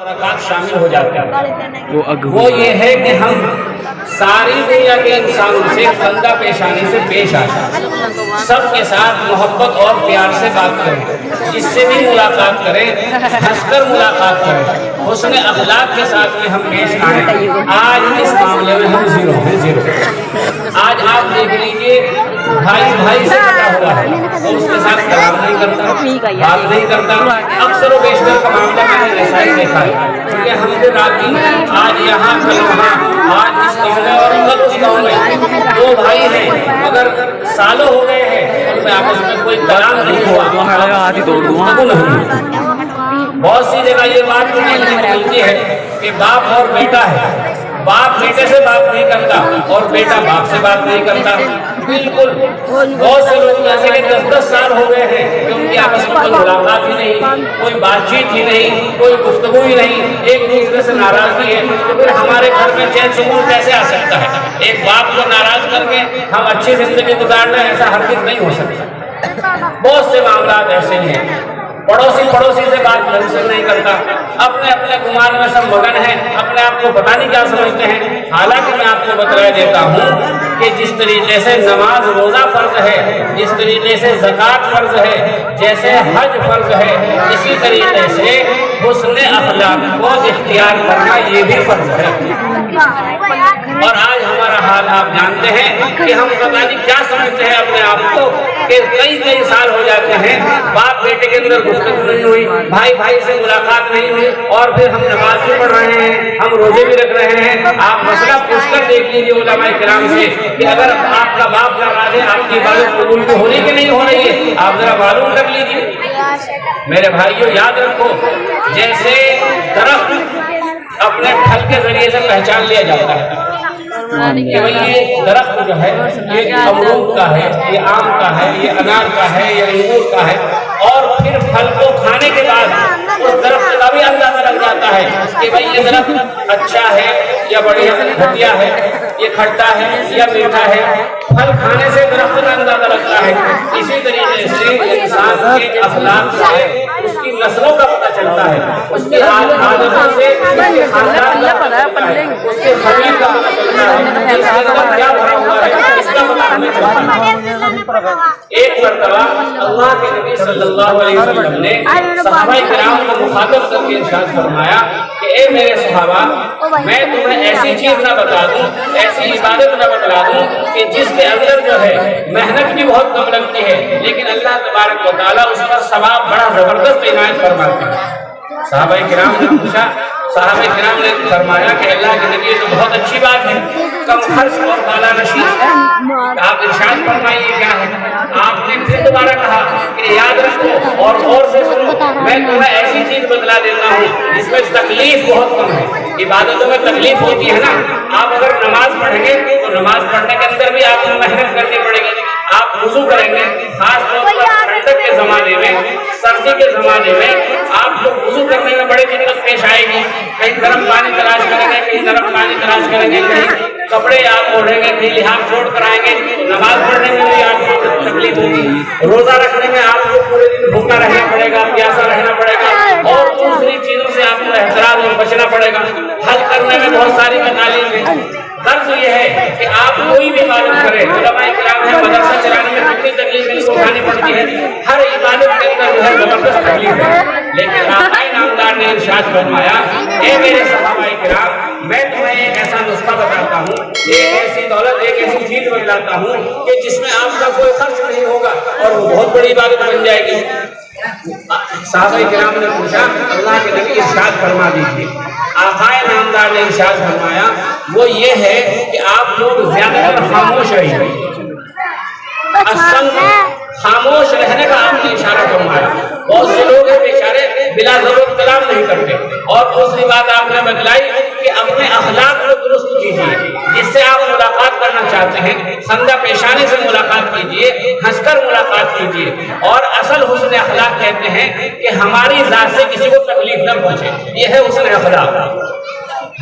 برکات شامل ہو جاتے ہیں۔ وہ یہ ہے کہ ہم ساری دنیا کے انسانوں سے خندہ پیشانی سے پیش آئیں، سب کے ساتھ محبت اور پیار سے بات کریں، جس سے بھی ملاقات کریں ہنس کر ملاقات کریں، حسن اخلاق کے ساتھ میں ہم پیش آئیں۔ آج اس معاملے میں ہم زیرو ہیں، زیرو۔ آج آپ دیکھ لیجئے بھائی بھائی سے کٹا ہوا ہے اور اس کے ساتھ کلام نہیں کرتا، بات نہیں کرتا۔ اکثر و بیشتر کا معاملہ میں نے ایسا ہی دیکھا ہے، کیونکہ ہم جو راتی آج یہاں کل وہاں، آج اس گاؤں میں اور کل اس گاؤں میں، دو بھائی ہیں مگر سالوں ہو گئے ہیں ان میں آپس میں کوئی کلام نہیں ہوا، گفتگو نہیں ہوئی۔ بہت سی جگہ یہ بات ملتی ہے کہ باپ اور بیٹا ہے، باپ بیٹے سے بات نہیں کرتا اور بیٹا باپ سے بات نہیں کرتا۔ بالکل بہت سے لوگ ایسے کہ 10-10 سال ہو گئے ہیں کہ ان کی آپس میں کوئی ملاقات ہی نہیں، کوئی بات چیت ہی نہیں، کوئی گفتگو ہی نہیں، ایک دوسرے سے ناراضگی ہے۔ تو پھر ہمارے گھر میں چین سکون کیسے آ سکتا ہے؟ ایک باپ کو ناراض کر کے ہم اچھی زندگی گزارنا، ایسا ہرگز نہیں ہو سکتا۔ بہت سے معاملات ایسے ہیں، پڑوسی سے بات ڈھنگ سے نہیں کرتا، اپنے اپنے گمان میں سب مگن ہیں، اپنے آپ کو پتہ نہیں کیا سمجھتے ہیں۔ حالانکہ میں آپ کو بتلا دیتا ہوں کہ جس طریقے سے نماز روزہ فرض ہے، جس طریقے سے زکوٰۃ فرض ہے، جیسے حج فرض ہے، اسی طریقے سے حسن اخلاق کو اختیار کرنا یہ بھی فرض ہے۔ اور آج ہمارا حال آپ جانتے ہیں کہ ہم پتہ نہیں کیا سمجھتے ہیں اپنے آپ کو کہ کئی سال ہو جاتے ہیں باپ بیٹے کے اندر گفتگو نہیں ہوئی، بھائی بھائی سے ملاقات نہیں ہوئی، اور پھر ہم نماز بھی پڑھ رہے ہیں، ہم روزے بھی رکھ رہے ہیں۔ آپ مسئلہ پوچھ کر دیکھ لیجیے علماء کرام سے کہ اگر آپ کا باپ ناراض ہے، آپ کی عبادت قبول ہو رہی کہ نہیں ہو رہی ہے، آپ ذرا معلوم کر لیجیے۔ میرے بھائیوں یاد رکھو، جیسے درخت اپنے پھل کے ذریعے سے پہچان لیا جاتا ہے کہ بھئی یہ درخت جو ہے یہ امرود کا ہے، یہ آم کا ہے، یہ انار کا ہے، یہ انگور کا ہے، اور پھر پھل کو کھانے کے بعد اس درخت کا بھی اندازہ لگ جاتا ہے کہ بھئی یہ درخت اچھا ہے یا بڑھیا گھٹیا ہے، یہ کھٹا ہے یا میٹھا ہے۔ پھل کھانے سے درخت کا اندازہ لگتا ہے۔ اسی طریقے سے انسان کے اخلاق سے اس کی نسلوں کا پتہ چلتا ہے، اس کی عادتوں سے اس کے خاندان کا پتہ چلتا ہے، اس کے خبیر کا پتہ چلتا ہے، اس کے اندر کیا بھرا ہوا ہے اس کا پتہ ہمیں چلتا ہے۔ ایک مرتبہ اللہ کے نبی صلی اللہ علیہ وسلم نے صحابہ کرام کو مخاطب کر کے ارشاد فرمایا کہ اے میرے صحابہ، میں تمہیں ایسی چیز نہ بتا دوں، ایسی عبادت نہ بتلا دوں کہ جس کے اندر جو ہے محنت بھی بہت کم لگتی ہے لیکن اللہ تبارک و تعالیٰ اس پر ثواب بڑا زبردست عنایت فرماتے ہیں۔ صحابہ کرام نے پوچھا، صحابہ کرام نے فرمایا کہ اللہ کے نبی تو بہت اچھی بات ہے، کم خرچ اور بالا نشی، آپ ارشاد فرمائیے کیا ہے؟ آپ نے پھر دوبارہ کہا کہ یاد رکھو اور غور سے سنو، میں تمہیں ایسی چیز بتلا دیتا ہوں جس میں تکلیف بہت کم ہے۔ عبادتوں میں تکلیف ہوتی ہے نا، آپ اگر نماز پڑھیں گے تو نماز پڑھنے کے اندر بھی آپ کو محنت کرنی پڑے گی۔ آپ وضو کریں گے، خاص طور پر ٹھنڈک کے زمانے میں، سردی کے زمانے میں آپ کو وضو کرنے میں بڑی دقت پیش آئے گی۔ کہیں گرم پانی تلاش کریں گے، کہیں نرم پانی تلاش کریں گے، کہیں کپڑے آپ اوڑھیں گے، کہیں لحاف چھوڑ کر آئیں گے، نماز پڑھنے میں بھی آپ کو تکلیف ہوگی۔ روزہ رکھنے میں آپ کو پورے دن بھوکا رہنا پڑے گا، پیاسا رہنا پڑے گا، اور دوسری چیزوں سے آپ کو احترام اور بچنا پڑے گا۔ حج کرنے میں بہت ساری تکالیف ہیں۔ غرض یہ ہے کہ آپ کوئی بھی عبادت کریں، علماء کرام ہیں مدرسہ چلانے میں کتنی تکلیف اٹھانی پڑتی ہے، ہر عبادت کے اندر جو ہے زبردست تکلیف ہے، لیکن آقا نامدار نے ارشاد فرمایا اے میرے صحابہ کرام، میں تمہیں ایک ایسا نسخہ بتاتا ہوں، ایک ایسی دولت، ایک ایسی چیز بتلاتا ہوں کہ جس میں آپ کا کوئی خرچ نہیں ہوگا اور وہ بہت بڑی عبادت بن جائے گی۔ صحابہ کرام نے پوچھا اللہ کے نبی ارشاد فرما دیجیے۔ آقا نامدار نے ارشاد فرمایا وہ یہ ہے کہ آپ لوگ زیادہ تر خاموش رہیے۔ اصل خاموش رہنے کا آپ نے اشارہ فرمایا۔ بہت سے لوگ ہیں بیچارے بلا ضرورت کلام نہیں کرتے۔ اور دوسری بات آپ نے بتلائی کہ اپنے اخلاق کو درست کیجیے، جس سے آپ ملاقات کرنا چاہتے ہیں خندہ پیشانی سے ملاقات کیجیے، ہنس کر ملاقات کیجیے۔ اور اصل حسن اخلاق کہتے ہیں کہ ہماری ذات سے کسی کو تکلیف نہ پہنچے، یہ ہے حسن اخلاق۔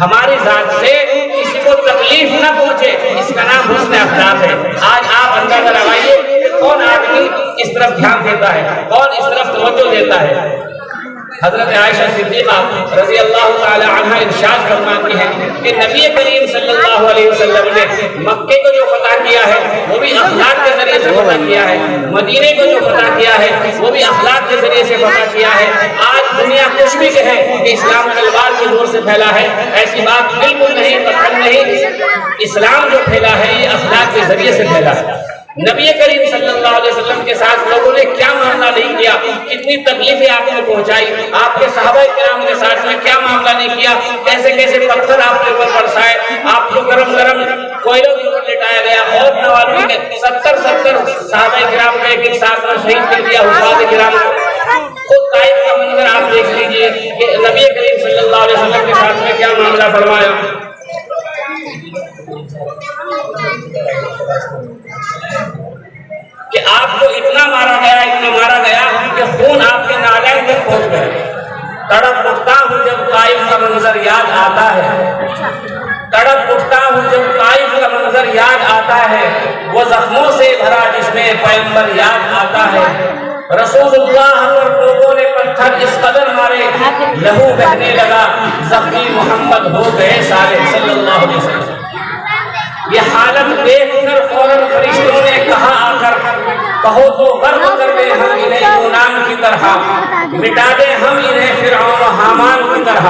ہماری ذات سے کسی کو تکلیف نہ پہنچے، اس کا نام حسن اخلاق ہے۔ آج آپ اندازہ لگائیے کہ کون آدمی اس طرف دھیان دیتا ہے، کون اس طرف توجہ دیتا ہے۔ حضرت عائشہ صدیقہ رضی اللہ تعالی عنہ ارشاد فرماتی ہیں کہ نبی کریم صلی اللہ علیہ وسلم نے مکے کو جو فتح کیا ہے وہ بھی اخلاق کے ذریعے سے فتح کیا ہے، مدینے کو جو فتح کیا ہے وہ بھی اخلاق کے ذریعے سے فتح کیا ہے۔ آج دنیا کچھ بھی کہے کہ اسلام تلوار کے زور سے پھیلا ہے، ایسی بات بالکل نہیں، قطعاً نہیں۔ اسلام جو پھیلا ہے یہ اخلاق کے ذریعے سے پھیلا ہے۔ نبی کریم صلی اللہ علیہ وسلم کے ساتھ لوگوں نے کیا معاملہ نہیں کیا، کتنی تکلیفیں آپ کو پہنچائی، آپ کے صحابہ کرام کے ساتھ میں کیا معاملہ نہیں کیا، کیسے کیسے پتھر آپ کے اوپر برسائے، آپ کو گرم گرم کوئلوں کے اوپر لٹایا گیا، اور نوالوں نے 70 صحابہ کرام کا ایک ساتھ میں شہید کر دیا، حفاظ کرام خود طائف کا منظر آپ دیکھ لیجئے کہ نبی کریم صلی اللہ علیہ وسلم کے ساتھ میں کیا معاملہ فرمایا۔ کہ آپ کو اتنا مارا گیا کہ خون آپ کے نالین تک پہنچ گئے۔ تڑپ اٹھتا ہوں جب طائف کا منظر یاد آتا ہے، تڑپ اٹھتا ہوں جب طائف کا منظر یاد آتا ہے، وہ زخموں سے بھرا جس میں پیغمبر یاد آتا ہے۔ رسول اللہ پر لوگوں نے پتھر اس قدر مارے، لہو بہنے لگا، زخمی محمد ہو گئے سارے صلی اللہ علیہ وسلم۔ یہ حالت دیکھ کر فوراً فرشتوں نے کہا آ کر، کہو تو غرق کر دیں ہم انہیں یونان کی طرح، مٹا دیں ہم انہیں فرعون و حامان کی طرح۔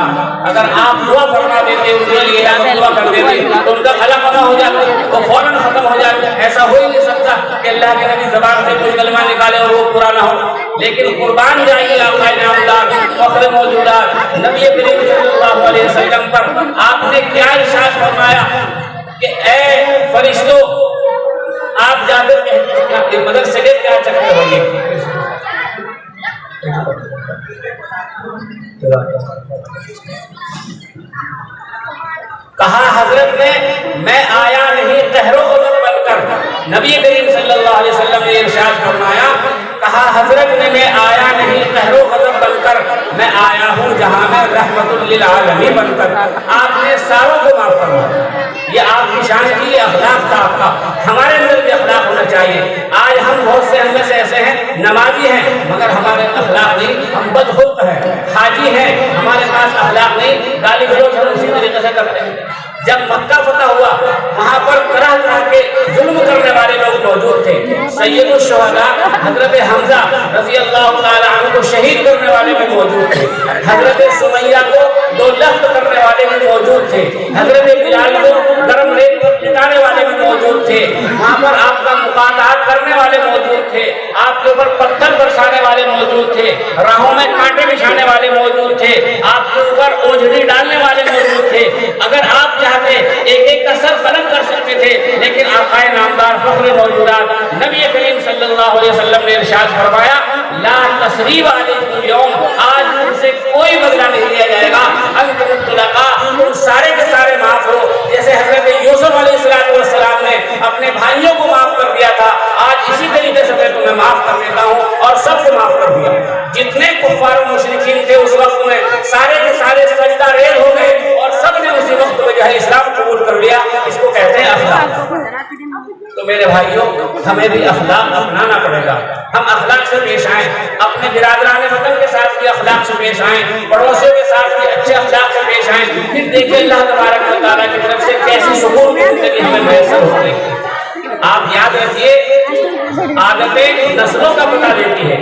اگر آپ دعا فرما دیتے ان کے لیے دعا کر دیتے تو ان کا خلا پتا ہو جاتا، وہ فوراً ختم ہو جاتا۔ ایسا ہو ہی نہیں سکتا کہ اللہ کے نبی زبان سے کوئی کلمہ نکالے اور وہ پورا نہ ہو، لیکن قربان جائیے آقا نامدار فخر موجودات نبی کریم صلی اللہ علیہ وسلم پر آپ نے کیا ارشاد فرمایا کہ اے فرشتوں آپ جا کر کہتے ہیں مدر سے کیا چکتے ہوئے۔ کہا حضرت نے میں آیا نہیں قہر و غضب بن کر، نبی کریم صلی اللہ علیہ وسلم نے ارشاد فرمایا، کہا حضرت نے میں آیا نہیں قہر و غضب بن کر، میں آیا ہوں جہاں میں رحمت للعالمین بن کر۔ آپ نے ساروں کو معاف فرمایا، یہ آپ کی شان کی اخلاق تھا آپ کا، ہمارے اندر بھی اخلاق ہونا چاہیے۔ آج ہم بہت سے ہم میں سے ایسے ہیں نمازی ہیں مگر ہمارے اخلاق نہیں، ہم بدخلق ہیں، حاجی ہیں ہمارے پاس اخلاق نہیں، گالی گلوچ ہم اسی طریقے سے کرتے ہیں۔ جب مکہ فتح ہوا وہاں پر طرح طرح کے ظلم کرنے والے لوگ موجود تھے، سید الشہداء حضرت حمزہ رضی اللہ تعالی عنہ کو شہید کرنے والے بھی موجود تھے، حضرت سمیہ کو 2 لخت کرنے والے بھی موجود تھے، حضرت بلال کو گرم ریت پر لٹانے والے بھی موجود تھے، وہاں پر آپ کا مقاطعات کرنے والے موجود تھے، آپ کے اوپر پتھر برسانے والے موجود تھے، راہوں میں کانٹے بچھانے والے موجود تھے، آپ کے اوپر اوجھڑی ڈالنے والے موجود تھے۔ اگر آپ چاہتے ایک ایک کا سر بلند کر سکتے تھے، لیکن آقا نامدار فخر موجودات نبی کریم صلی اللہ علیہ وسلم نے ارشاد فرمایا لا تثریب علیکم اليوم، آج ان سے کوئی بدلہ نہیں لیا جائے گا، انتم الطلقاء، تم سارے کے سارے معاف ہو۔ جیسے حضرت یوسف علیہ السلام نے اپنے بھائیوں کو معاف کر دیا تھا، آج اسی طریقے سے میں تمہیں معاف کر دیتا ہوں اور سب کو معاف کر دیا۔ جتنے کفار و مشرکین تھے اس وقت میں سارے کے سارے سجدہ ریز ہو گئے اور سب نے اسی وقت میں جو ہے اسلام قبول کر لیا۔ اس کو کہتے ہیں اخلاق۔ تو میرے بھائیوں ہمیں بھی اخلاق اپنانا پڑے گا، ہم اخلاق سے پیش آئیں، اپنے برادران وطن کے ساتھ بھی اخلاق سے پیش آئیں، پڑوسیوں کے ساتھ بھی اچھے اخلاق سے پیش آئیں، پھر دیکھیں اللہ تبارک و تعالیٰ کی طرف سے کیسی سکون کی زندگی ہمیں میسر ہو گئی۔ آپ یاد رکھیے عادتیں نسلوں کا پتہ دیتی ہے۔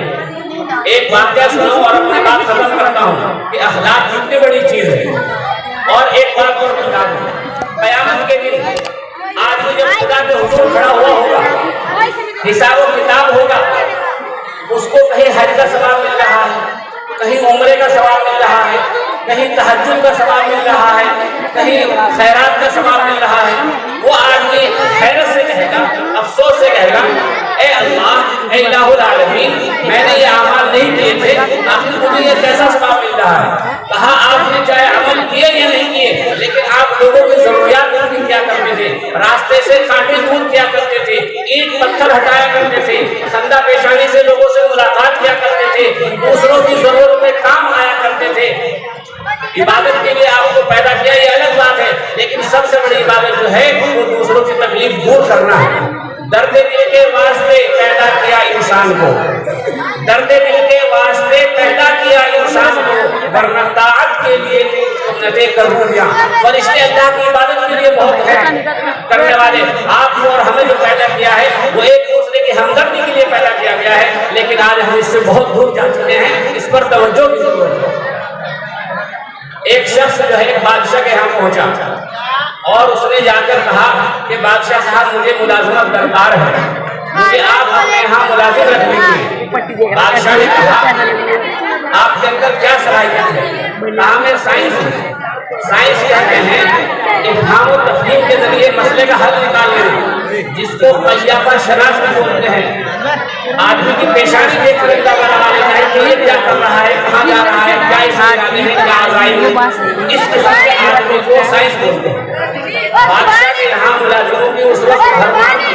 ایک واقعہ سناؤں اور اپنے بات ختم کرتا ہوں کہ اخلاق کتنی بڑی چیز ہے۔ اور ایک بات اور بتا دوں، قیامت کے دن آدمی جب خدا کے حضور کھڑا ہوا ہوگا، حساب و کتاب ہوگا، اس کو کہیں حج کا ثواب مل رہا ہے، کہیں عمرے کا ثواب مل رہا ہے، کہیں تہجد کا ثواب مل رہا ہے، کہیں خیرات کا ثواب مل رہا ہے۔ وہ آدمی حیرت سے کہے گا، افسوس سے کہے گا اے اللہ، اے الہ العالمین، میں نے یہ اعمال نہیں کیے تھے، آخر مجھے یہ کیسا ثواب مل رہا ہے؟ کہا آپ نے چاہے عمل کیے یا نہیں کیے، لیکن آپ لوگوں کی ضروریات پوری کیا کرتے تھے، راستے سے کانٹے دور کیا کرتے تھے، اینٹ پتھر ہٹایا کرتے تھے، خندہ پیشانی سے لوگوں سے ملاقات کیا کرتے تھے، دوسروں کی ضرورت میں کام آیا کرتے تھے۔ عبادت کے لیے آپ کو پیدا کیا یہ الگ بات ہے، لیکن سب سے بڑی عبادت جو ہے وہ دوسروں کی تکلیف دور کرنا ہے۔ درد دل کے واسطے پیدا کیا انسان کو، درد دل کے واسطے پیدا کیا انسان کو، ورنہ طاعت کے لیے سنتیں کروں گا۔ فرشتے اللہ کی عبادت کے لیے بہت ہیں کرنے والے، آپ کو اور ہمیں جو پیدا کیا ہے وہ ایک دوسرے کی ہمدردی کے لیے پیدا کیا گیا ہے، لیکن آج ہم اس سے بہت دور جا چکے ہیں، اس پر توجہ کی ضرورت ہے۔ ایک شخص جو ہے ایک بادشاہ کے یہاں پہنچا اور اس نے جا کر کہا کہ بادشاہ صاحب مجھے ملازمت درکار ہے، مجھے آپ اپنے یہاں ملازم رکھ لیجیے۔ بادشاہ نے کہا آپ کے اندر کیا صلاحیت ہے؟ کہا میں سائنس کہتے ہیں افہام و تفہیم کے ذریعے مسئلے کا حل نکالنے، جس کو قیافہ شناس بولتے ہیں۔ آدمی کی پیشانی دیکھ کر اندازہ لگا لیتا ہے کہ یہ کیا کر رہا ہے، کہاں جا رہا ہے، کیا اس ارادے میں، کیا عزائم ہے، اس قسم کے آدمی کو سائنس بولتے ہیں۔ بادشاہ کے یہاں ملازموں کی اس وقت بھرمار تھی۔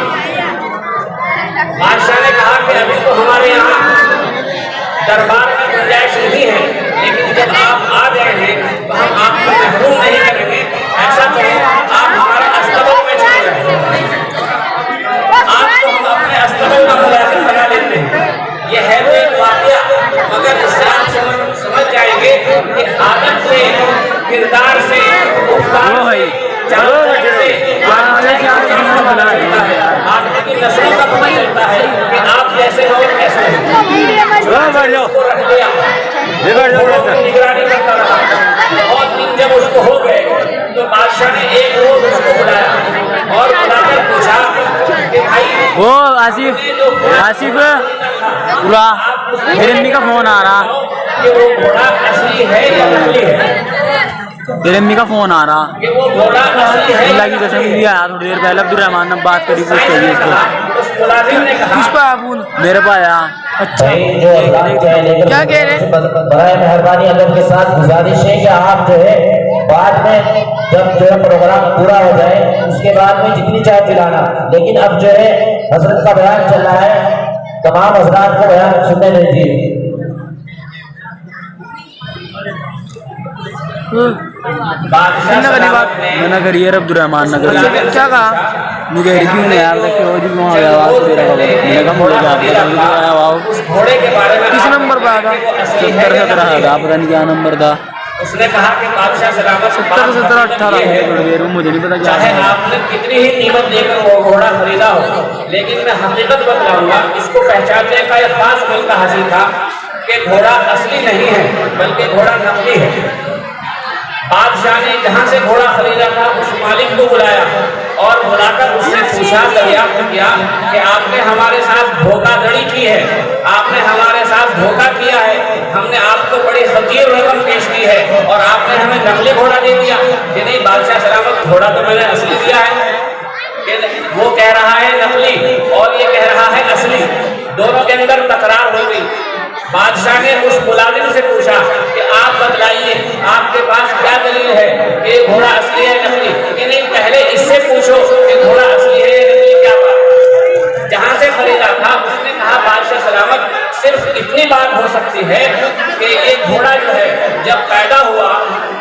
بادشاہ نے کہا کہ ابھی تو ہمارے یہاں دربار میں گنجائش نہیں ہے، لیکن جب آپ آ گئے ہیں تو ہم آپ کو محروم نہیں کریں گے۔ ایسا کریں آپ ہمارے استبل میں چلے جائیں، آپ کو ہم اپنے استبل کا ملازم بنا لیتے ہیں۔ یہ ہے تو ایک واقعہ، مگر اس سے آپ سمجھ جائیں گے کہ عادت سے، کردار سے، آدمی کی نسلوں کا پتہ چلتا ہے کہ آپ جیسے ہو کیسے نگرانی کرتا رہا۔ اور دن جب اس کو ہو گئے تو بادشاہ نے ایک روز اس کو بلایا اور بلا کر پوچھا کہ بھائی وہ آصف پورا میرے امی کا فون آ رہا کہ وہ گھوڑا اصلی ہے یا نقلی ہے؟ میرے امی کا فون آ رہا کہ وہ گھوڑا اصلی ہے اللہ کی قسم بھی آیا تھوڑی دیر پہلے عبد الرحمان نے بات کری پوچھ کے اس کو اس ملازم نے کہا کس پہ فون میرے پا آیا۔ اچھا کیا کہہ رہے ہیں؟ برائے مہربانی ادب کے ساتھ گزارش ہے کہ آپ جو ہے بعد میں جب جو ہے پروگرام پورا ہو جائے اس کے بعد میں جتنی چائے پلانا، لیکن اب جو ہے حضرت کا بیان چل رہا ہے، تمام حضرات کو بیان سننے دیجیے۔ نگر یہ عبد الرحمان نگر کیا کہا مجھے کیوں نہیں آیا کیوں جی وہاں گیا آواز میرا خبر میں کہا مجھے آپ کا جلدی آیا ہوا کس نمبر پہ آیا 70 آپ پتہ نہیں کیا نمبر تھا۔ اس نے کہا کہ بادشاہ سلامت 17 18 مجھے نہیں پتا کیا چاہے آپ نے کتنی ہی قیمت دے کر وہ گھوڑا خریدا ہو، لیکن میں حقیقت بتلاؤں گا اس کو پہچاننے کا ایک خاص طریقہ حاصل تھا کہ گھوڑا اصلی نہیں ہے بلکہ گھوڑا نقلی ہے۔ بادشاہ نے جہاں سے گھوڑا خریدا تھا اس مالک کو بلایا اور بلا کر اس سے پوچھا، دریافت کیا کہ آپ نے ہمارے ساتھ دھوکہ دڑی کی ہے، آپ نے ہمارے ساتھ دھوکہ کیا ہے، ہم نے آپ کو بڑی حقیر رقم پیش کی ہے اور آپ نے ہمیں نقلی گھوڑا دے دیا۔ کہ نہیں بادشاہ سلامت گھوڑا تو میں نے اصلی دیا ہے۔ وہ کہہ رہا ہے نقلی اور یہ کہہ رہا ہے اصلی، دونوں کے اندر تکرار ہو گئی۔ بادشاہ نے اس ملازم سے پوچھا کہ آپ بتلائیے آپ کے پاس کیا دلیل ہے کہ گھوڑا اصلی ہے نقلی؟ کہ نہیں پہلے اس سے پوچھو کہ گھوڑا اصلی ہے یا نقلی، کیا بات؟ جہاں سے خریدا تھا اس نے کہا بادشاہ سلامت صرف اتنی بات ہو سکتی ہے کہ یہ گھوڑا جو ہے جب پیدا ہوا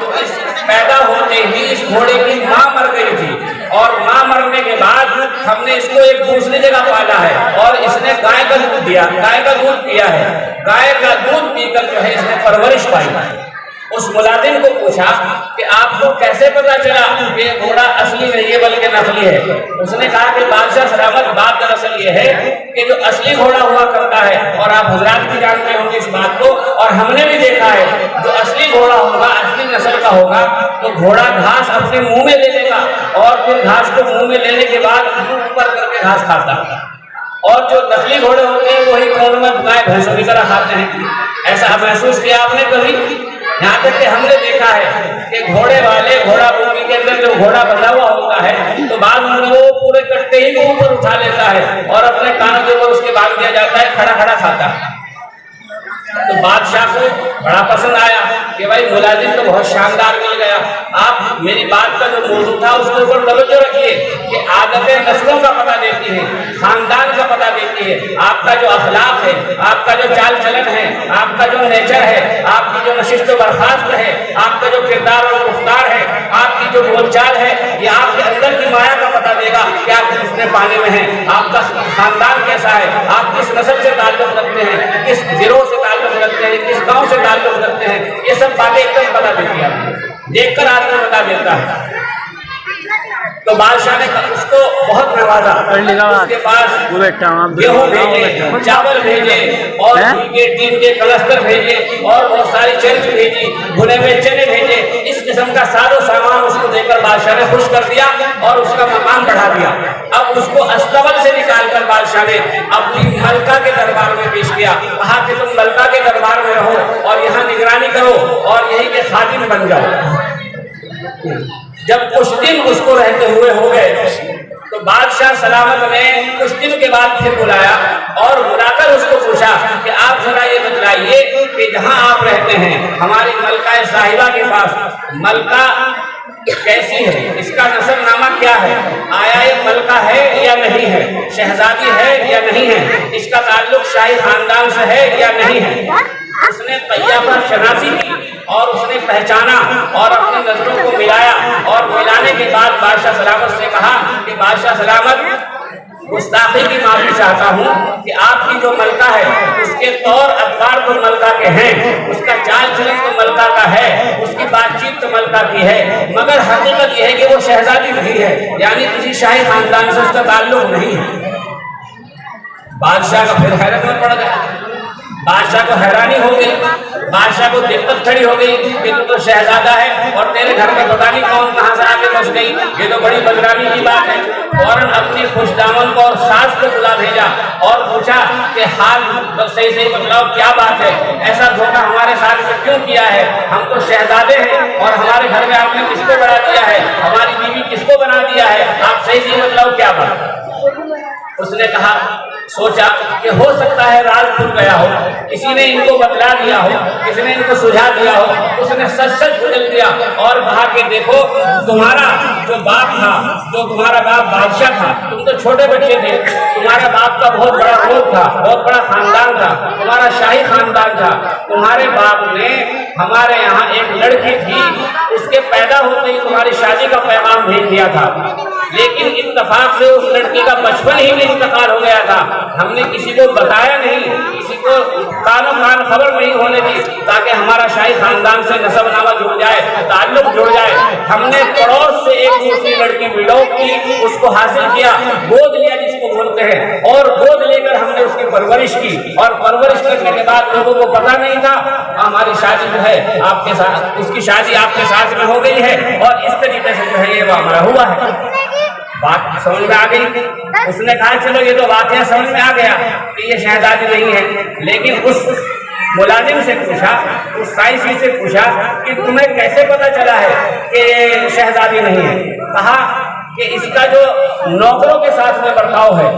تو اس پیدا ہوتے ہی اس گھوڑے کی ماں مر گئی تھی اور ماں مرنے کے بعد ہم نے اس کو ایک دوسری جگہ پالا ہے اور اس نے گائے کا دودھ دیا، گائے کا دودھ پیا ہے، گائے کا دودھ پی کر جو ہے اس نے پرورش پائی۔ اس ملازم کو پوچھا کہ آپ کو کیسے پتا چلا کہ گھوڑا اصلی نہیں ہے بلکہ نقلی ہے؟ اس نے کہا کہ بادشاہ سلامت بات دراصل یہ ہے کہ جو اصلی گھوڑا ہوا کرتا ہے اور آپ حضرات بھی جانتے ہوں گے اس بات کو اور ہم نے بھی دیکھا ہے، جو اصلی گھوڑا ہوگا اصلی نسل کا ہوگا تو گھوڑا گھاس اپنے منہ میں لے لے گا اور پھر گھاس کو منہ میں لینے کے بعد منہ اوپر کر کے گھاس کھاتا ہے، اور جو نقلی گھوڑے ہوتے ہیں وہی کون میں گائے بھینسوں کی طرح کھاتے ہیں۔ ایسا محسوس کیا آپ نے کبھی؟ یہاں تک کہ ہم نے دیکھا ہے کہ گھوڑے والے گھوڑا بوگی کے اندر جو گھوڑا بندھا ہوا ہوتا ہے تو بعض مرتبہ وہ پورے کٹتے ہی کو اوپر اٹھا لیتا ہے اور اپنے کانوں کے اوپر اس کے باندھ دیا جاتا ہے، کھڑا کھڑا کھاتا ہے۔ تو بادشاہ کو بڑا پسند آیا کہ بھائی ملازم تو بہت شاندار مل گیا۔ آپ میری بات کا جو موضوع تھا اس کے اوپر توجہ رکھیے کہ عادتیں نسلوں کا پتہ دیتی ہیں، خاندان کا پتہ دیتی ہے، آپ کا جو اخلاق ہے، آپ کا جو چال چلن ہے، آپ کا جو نیچر ہے، آپ کی جو نشست و برخاست ہے، آپ کا جو کردار اور گفتار ہے، آپ کی جو بول چال ہے، یہ آپ کے اندر کی مایا کا پتہ دے گا کہ آپ کتنے پانے میں ہیں، آپ کا خاندان کیسا ہے، آپ کس نسل سے تعلق رکھتے ہیں، کس گروہ سے تعلق رکھتے ہیں، کس گاؤں سے تعلق رکھتے ہیں، یہ سب باتیں ایک دم بتا دیتی ہے، دیکھ کر آدمی بتا دیتا ہے۔ تو بادشاہ نے اس کو بہت نوازا، اس کے پاس گیہوں بھیجے، چاول بھیجے اور کے ٹین کے کلستر بھیجے اور بہت ساری چرچ بھیجی، بھنے ہوئے چنے بھیجے، اس قسم کا سارا سامان اس کو دے کر بادشاہ نے خوش کر دیا اور اس کا مقام بڑھا دیا۔ اب اس کو استبل سے نکال کر بادشاہ نے اپنی ملکہ کے دربار میں پیش کیا، کہا کہ تم ملکہ کے دربار میں رہو اور یہاں نگرانی کرو اور یہی کے خادم بن جاؤ۔ جب کچھ دن اس کو رہتے ہوئے ہو گئے تو بادشاہ سلامت نے کچھ دن کے بعد پھر بلایا اور بلا کر اس کو پوچھا کہ آپ ذرا یہ بتلائیے کہ جہاں آپ رہتے ہیں ہماری ملکہ صاحبہ کے پاس ملکہ کیسی ہے، اس کا نسب نامہ کیا ہے، آیا یہ ملکہ ہے یا نہیں ہے، شہزادی ہے یا نہیں ہے، اس کا تعلق شاہی خاندان سے ہے یا نہیں ہے۔ اس نے طیہ پر شناسی کی اور اس نے پہچانا اور اپنی نظروں کو ملایا اور ملانے کے بعد بادشاہ سلامت سے کہا کہ بادشاہ سلامت، گستاخی کی معافی چاہتا ہوں کہ آپ کی جو ملکہ ہے اس کے طور ادوار تو ملکہ کے ہیں، اس کا چال چلن تو ملکہ کا ہے، اس کی بات چیت تو ملکہ کی ہے، مگر حقیقت یہ ہے کہ وہ شہزادی نہیں ہے، یعنی کسی شاہی خاندان سے اس کا تعلق نہیں ہے۔ بادشاہ کا پھر حیرت میں پڑ گیا، بادشاہ کو حیرانی ہو گئی، بادشاہ کو دقت کھڑی ہو گئی کہ تو شہزادہ ہے اور تیرے گھر میں پتہ نہیں کون کہاں سے آ کے بس گئی، یہ تو بڑی بدنامی کی بات ہے۔ فوراً اپنی خوش دامن کو اور ساس کو بلا بھیجا اور پوچھا کہ حال صحیح بتلاؤ کیا بات ہے، ایسا دھوکہ ہمارے ساتھ میں کیوں کیا ہے، ہم تو شہزادے ہیں اور ہمارے گھر میں آپ نے کس کو بنا دیا ہے، ہماری بیوی کس کو بنا دیا ہے، آپ صحیح بتلاؤ کیا بات۔ اس نے کہا، سوچا کہ ہو سکتا ہے راز کھل گیا ہو، کسی نے ان کو بتلا دیا ہو، کسی نے ان کو سجھا دیا ہو۔ اس نے سچ سچ بدل دیا اور کہا کہ دیکھو تمہارا جو باپ تھا، جو تمہارا باپ بادشاہ تھا، تم تو چھوٹے بچے تھے، تمہارے باپ کا بہت بڑا رول تھا، بہت بڑا خاندان تھا، تمہارا شاہی خاندان تھا۔ تمہارے باپ نے ہمارے یہاں ایک لڑکی تھی، اس کے پیدا ہوتے ہی تمہاری شادی کا پیغام بھیج دیا تھا، لیکن اتفاق سے اس لڑکی کا بچپن ہی میں انتقال ہو گیا تھا، ہم نے کسی کو بتایا نہیں، کسی کو کانوں کان خبر نہیں ہونے دی تاکہ ہمارا شاہی خاندان سے نسب نامہ جڑ جائے، تعلق جڑ جائے۔ ہم نے پڑوس سے ایک دوسری لڑکی بلوک کی، اس کو حاصل کیا، گود لیا جس کو بولتے ہیں، اور گود لے کر ہم نے اس کی پرورش کی، اور پرورش کرنے کے بعد لوگوں کو پتہ نہیں تھا ہماری شادی جو ہے آپ کے ساتھ، اس کی شادی آپ کے ساتھ میں ہو گئی ہے، اور اس طریقے سے جو ہے یہ معاملہ ہوا ہے۔ بات سمجھ میں آ گئی؟ اس نے کہا چلو یہ تو واقعہ سمجھ میں آ گیا کہ یہ شہزادی نہیں ہے، لیکن اس ملازم سے پوچھا، اس سائنسی سے پوچھا کہ تمہیں کیسے پتا چلا ہے کہ یہ شہزادی نہیں ہے؟ کہا کہ اس کا جو نوکروں کے ساتھ میں برتاؤ ہے،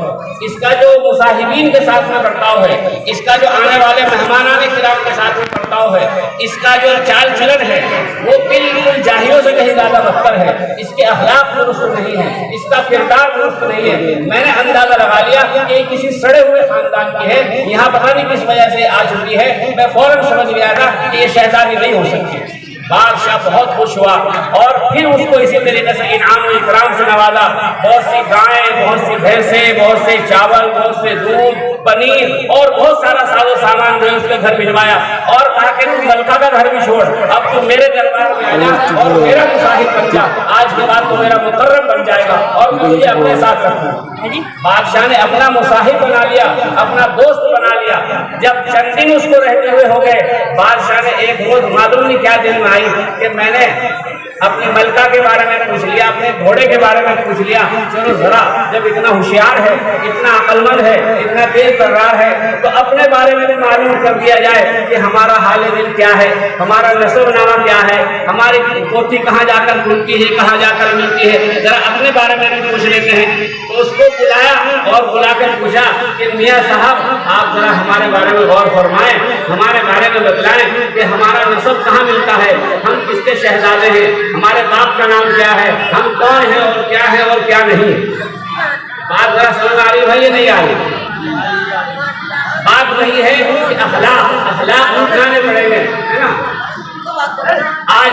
اس کا جو مصاحبین کے ساتھ میں برتاؤ ہے، اس کا جو آنے والے مہمانان کرام کے ساتھ میں برتاؤ ہے، اس کا جو چال چلن ہے وہ بالکل جاہلوں سے کہیں زیادہ بدتر ہے، اس کے اخلاق درست نہیں ہے، اس کا کردار درست نہیں ہے۔ میں نے اندازہ لگا لیا کہ یہ کسی سڑے ہوئے خاندان کی ہے، یہاں پتہ نہیں کس وجہ سے آ چکی ہے، میں فوراً سمجھ گیا تھا کہ یہ شہزادی نہیں ہو سکتی۔ بادشاہ بہت خوش ہوا اور پھر اس کو اسی طریقے سے انعام و اکرام سے نوازا، بہت سی گائیں، بہت سی بھینسیں، بہت سے چاول، بہت سے دودھ، پنیر اور بہت سارا ساز و سامان جو ہے اس کے گھر بھجوایا، اور کہا کہ تم ملکہ کا گھر بھی چھوڑ، اب تم میرے دربار میں آ جا اور میرا مصاحب بن جا، آج کے بعد تو میرا مقرب بن جائے گا اور میں تجھے اپنے ساتھ رکھوں۔ بادشاہ نے اپنا مصاحب بنا لیا، اپنا دوست بنا لیا۔ جب چند دن اس کو رہتے ہوئے ہو گئے، بادشاہ نے ایک روز معلوم نہیں کیا دن میں آئی کہ میں نے اپنی ملکہ کے بارے میں پوچھ لیا، اپنے گھوڑے کے بارے میں پوچھ لیا، چلو ذرا جب اتنا ہوشیار ہے، اتنا عقل مند ہے، اتنا تیز ترار ہے، تو اپنے بارے میں بھی معلوم کر دیا جائے کہ ہمارا حال دل کیا ہے، ہمارا نسب نامہ کیا ہے، ہماری پوتھی کہاں جا کر کھلتی ہے، کہاں جا کر ملتی ہے، ذرا اپنے بارے میں بھی پوچھ لیتے ہیں۔ تو اس کو بلایا اور بلا کر پوچھا کہ میاں صاحب آپ ذرا ہمارے بارے میں غور فرمائیں، ہمارے بارے میں بتلائیں کہ ہمارا نسب کہاں ملتا ہے، ہم کس کے شہزادے ہیں، ہمارے باپ کا نام کیا ہے، ہم کون ہیں اور کیا ہے اور کیا نہیں۔ بات ذرا سمجھ آ رہی بھائی نہیں آ رہی؟ بات وہی ہے کہ اخلاق اٹھانے پڑیں گے، ہے نا۔ آج